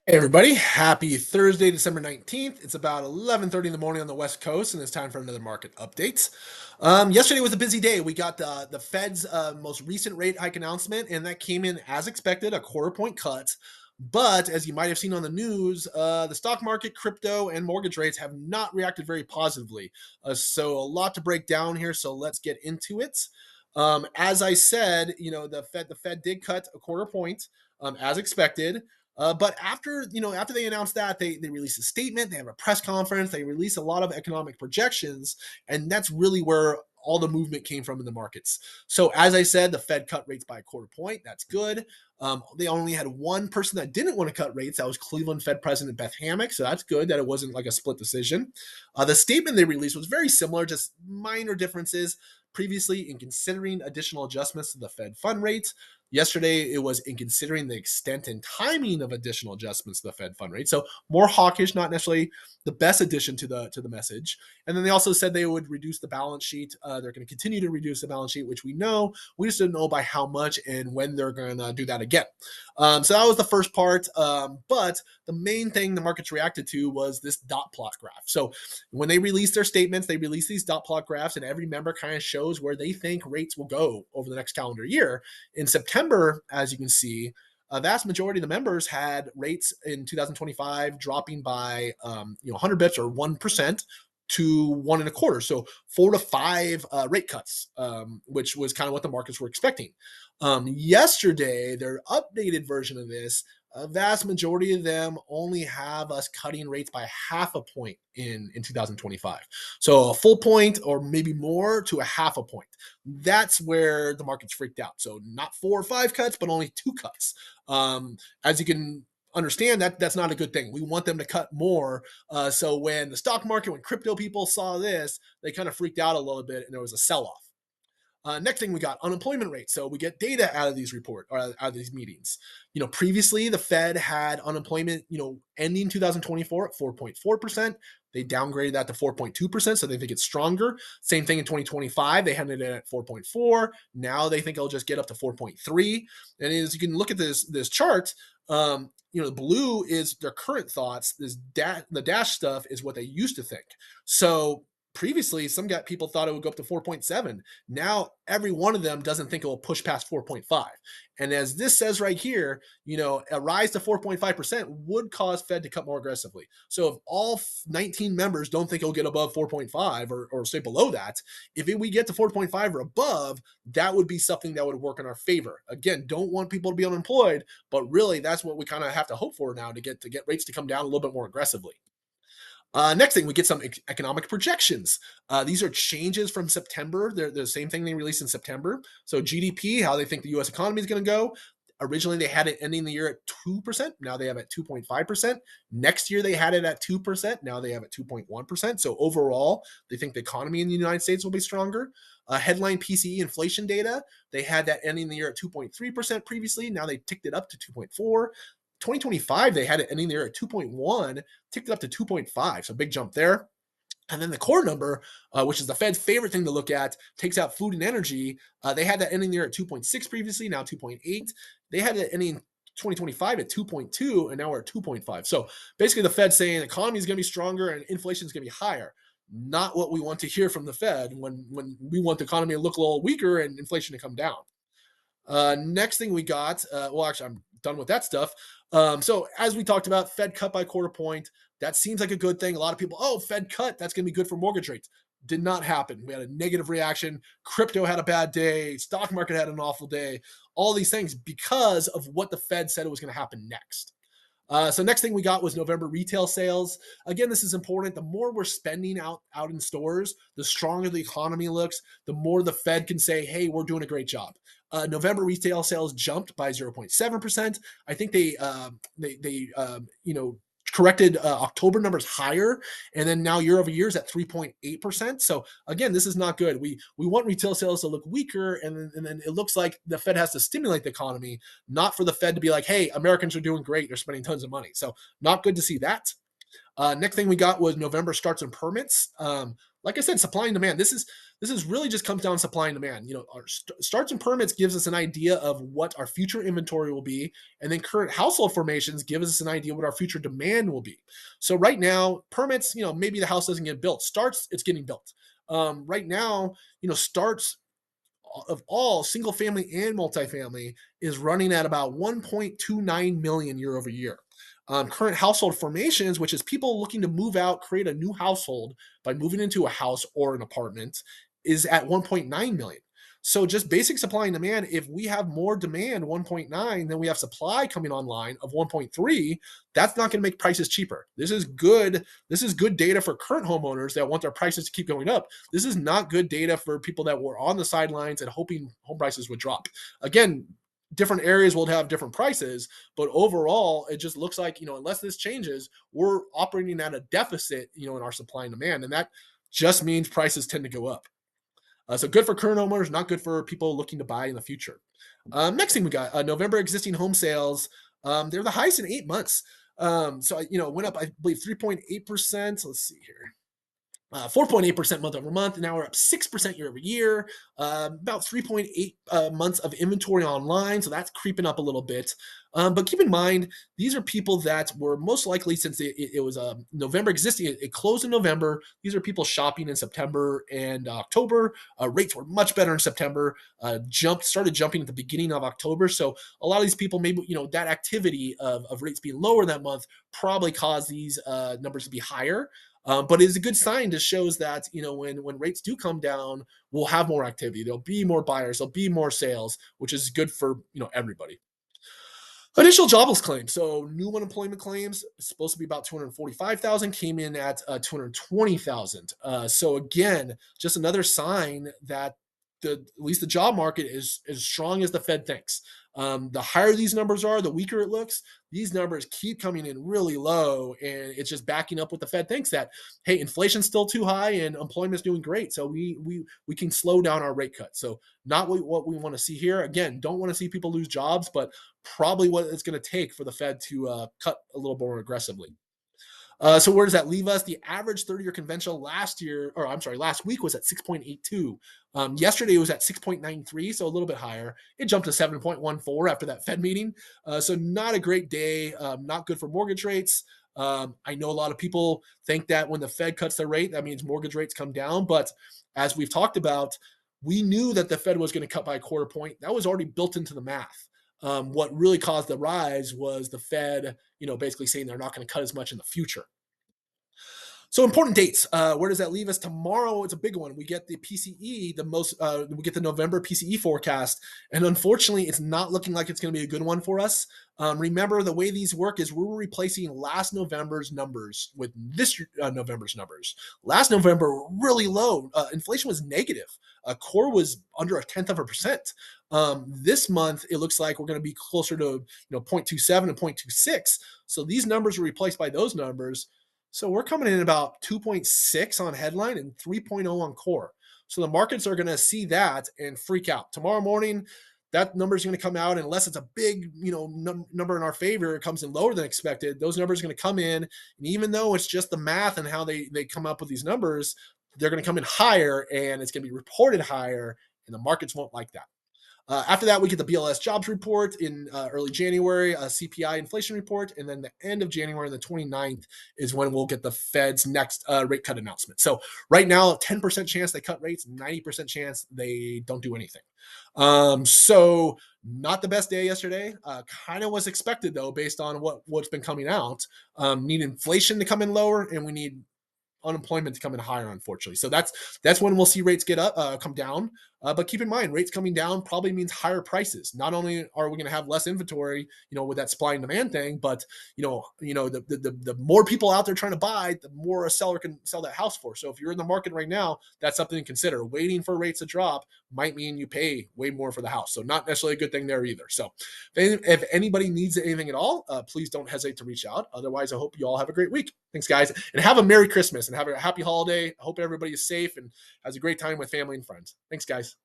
Hey everybody, happy Thursday, December 19th. It's about 11:30 in the morning on the West Coast, and it's time for another market update. Yesterday was a busy day. We got the Fed's most recent rate hike announcement, and that came in as expected, a quarter point cut. But as you might have seen on the news, the stock market, crypto, and mortgage rates have not reacted very positively. So a lot to break down here. So let's get into it. As I said, the Fed did cut a quarter point, as expected. But after they announced that, they released a statement, they have a press conference, they release a lot of economic projections, and that's really where all the movement came from in the markets. So as I said, the Fed cut rates by a quarter point. That's good. They only had one person that didn't want to cut rates. That was Cleveland Fed President Beth Hammack. So that's good that it wasn't like a split decision. The statement they released was very similar, just minor differences. Previously, in considering additional adjustments to the Fed fund rate, yesterday, it was in considering the extent and timing of additional adjustments to the Fed fund rate. So more hawkish, not necessarily the best addition to the message. And then they also said they would reduce the balance sheet. They're going to continue to reduce the balance sheet, which we know. We just didn't know by how much and when they're going to do that again. So that was the first part. But the main thing the markets reacted to was this dot plot graph. So when they release their statements, they release these dot plot graphs, and every member kind of shows where they think rates will go over the next calendar year. In September, as you can see, a vast majority of the members had rates in 2025 dropping by 100 bips or 1% to one and a quarter. So 4 to 5 rate cuts, which was kind of what the markets were expecting. Yesterday, their updated version of this, a vast majority of them only have us cutting rates by half a point in 2025. So a full point or maybe more to a half a point. That's where the market's freaked out. So not 4 or 5 cuts, but only 2 cuts. As you can understand, that's not a good thing. We want them to cut more. So when the stock market, when crypto people saw this, they kind of freaked out a little bit and there was a sell-off. Next thing we got unemployment rate. So we get data out of these report or out of these meetings. Previously the Fed had unemployment, ending 2024 at 4.4%. They downgraded that to 4.2%, so they think it's stronger. Same thing in 2025. They had it at 4.4. Now they think it'll just get up to 4.3. And as you can look at this chart, the blue is their current thoughts. The dash stuff is what they used to think. So previously, people thought it would go up to 4.7. Now, every one of them doesn't think it will push past 4.5. And as this says right here, a rise to 4.5% would cause Fed to cut more aggressively. So if all 19 members don't think it'll get above 4.5 or stay below that, if we get to 4.5 or above, that would be something that would work in our favor. Again, don't want people to be unemployed, but really that's what we kind of have to hope for now to get rates to come down a little bit more aggressively. Next thing, we get some economic projections. These are changes from September. They're the same thing they released in September. So GDP, how they think the U.S. economy is going to go. Originally, they had it ending the year at 2%. Now they have it at 2.5%. Next year, they had it at 2%. Now they have it 2.1%. So overall, they think the economy in the United States will be stronger. Headline PCE inflation data, they had that ending the year at 2.3% previously. Now they ticked it up to 2.4. 2025, they had it ending there at 2.1, ticked it up to 2.5. So big jump there. And then the core number, which is the Fed's favorite thing to look at, takes out food and energy. They had that ending there at 2.6 previously, now 2.8. They had it ending 2025 at 2.2, and now we're at 2.5. So basically, the Fed's saying the economy is going to be stronger and inflation is going to be higher. Not what we want to hear from the Fed when we want the economy to look a little weaker and inflation to come down. Next thing we got, actually, I'm done with that stuff. So as we talked about, Fed cut by quarter point. That seems like a good thing. A lot of people, Fed cut, that's going to be good for mortgage rates. Did not happen. We had a negative reaction. Crypto had a bad day. Stock market had an awful day. All these things because of what the Fed said it was going to happen next. So next thing we got was November retail sales. Again, this is important. The more we're spending out in stores, the stronger the economy looks, the more the Fed can say, hey, we're doing a great job. November retail sales jumped by 0.7%. I think they corrected October numbers higher, and then now year over year is at 3.8%. So again, this is not good. We want retail sales to look weaker, and then it looks like the Fed has to stimulate the economy, not for the Fed to be like, hey, Americans are doing great, they're spending tons of money. So not good to see that. Next thing we got was November starts and permits. like I said, supply and demand. This is really just comes down to supply and demand. Our starts and permits gives us an idea of what our future inventory will be, and then current household formations give us an idea what our future demand will be. So right now, permits, maybe the house doesn't get built. Starts, it's getting built. Right now, starts of all single family and multifamily is running at about 1.29 million year over year. Current household formations, which is people looking to move out, create a new household by moving into a house or an apartment, is at 1.9 million. So just basic supply and demand, if we have more demand 1.9 than we have supply coming online of 1.3, that's not going to make prices cheaper. This is good. This is good data for current homeowners that want their prices to keep going up. This is not good data for people that were on the sidelines and hoping home prices would drop. Again, different areas will have different prices, but overall, it just looks like, unless this changes, we're operating at a deficit, in our supply and demand. And that just means prices tend to go up. So good for current homeowners, not good for people looking to buy in the future. Next thing we got November existing home sales. They're the highest in 8 months. So, went up, I believe, 3.8%. Let's see here. 4.8% month over month. Now we're up 6% year over year. About 3.8 months of inventory online. So that's creeping up a little bit. But keep in mind, these are people that were most likely, since it was November existing, it closed in November. These are people shopping in September and October. Rates were much better in September. Started jumping at the beginning of October. So a lot of these people, maybe, that activity of rates being lower that month probably caused these numbers to be higher. But it's a good sign to shows that, when rates do come down, we'll have more activity. There'll be more buyers. There'll be more sales, which is good for, everybody. Initial jobless claims. So new unemployment claims supposed to be about 245,000, came in at 220,000. So again, just another sign that at least the job market is as strong as the Fed thinks. The higher these numbers are, the weaker it looks. These numbers keep coming in really low, and it's just backing up what the Fed thinks that, hey, inflation's still too high and employment's doing great, so we can slow down our rate cut. So not what we want to see here. Again, don't want to see people lose jobs, but probably what it's going to take for the Fed to cut a little more aggressively. So where does that leave us? The average 30-year conventional last week was at 6.82. Yesterday it was at 6.93, so a little bit higher. It jumped to 7.14 after that Fed meeting. So not a great day, not good for mortgage rates. I know a lot of people think that when the Fed cuts their rate, that means mortgage rates come down. But as we've talked about, we knew that the Fed was going to cut by a quarter point. That was already built into the math. What really caused the rise was the Fed, basically saying they're not going to cut as much in the future. So important dates. Where does that leave us? Tomorrow, it's a big one. We get the PCE, we get the November PCE forecast. And unfortunately, it's not looking like it's going to be a good one for us. Remember, the way these work is we're replacing last November's numbers with this November's numbers. Last November, really low. Inflation was negative. Core was under 0.1%. This month, it looks like we're going to be closer to 0.27 and 0.26. So these numbers are replaced by those numbers. So we're coming in about 2.6 on headline and 3.0 on core. So the markets are going to see that and freak out. Tomorrow morning, that number is going to come out unless it's a big, number in our favor. It comes in lower than expected. Those numbers are going to come in. And even though it's just the math and how they come up with these numbers, they're going to come in higher and it's going to be reported higher, and the markets won't like that. After that, we get the BLS jobs report in early January, a CPI inflation report, and then the end of January, the 29th, is when we'll get the Fed's next rate cut announcement. So right now, 10% chance they cut rates, 90% chance they don't do anything. So not the best day yesterday. Kind of was expected, though, based on what's been coming out. Need inflation to come in lower, and we need unemployment to come in higher, unfortunately. So that's when we'll see rates come down. But keep in mind, rates coming down probably means higher prices. Not only are we going to have less inventory, with that supply and demand thing, but the more people out there trying to buy, the more a seller can sell that house for. So if you're in the market right now, that's something to consider. Waiting for rates to drop might mean you pay way more for the house. So not necessarily a good thing there either. So if anybody needs anything at all, please don't hesitate to reach out. Otherwise, I hope you all have a great week. Thanks, guys, and have a Merry Christmas and have a happy holiday. I hope everybody is safe and has a great time with family and friends. Thanks, guys.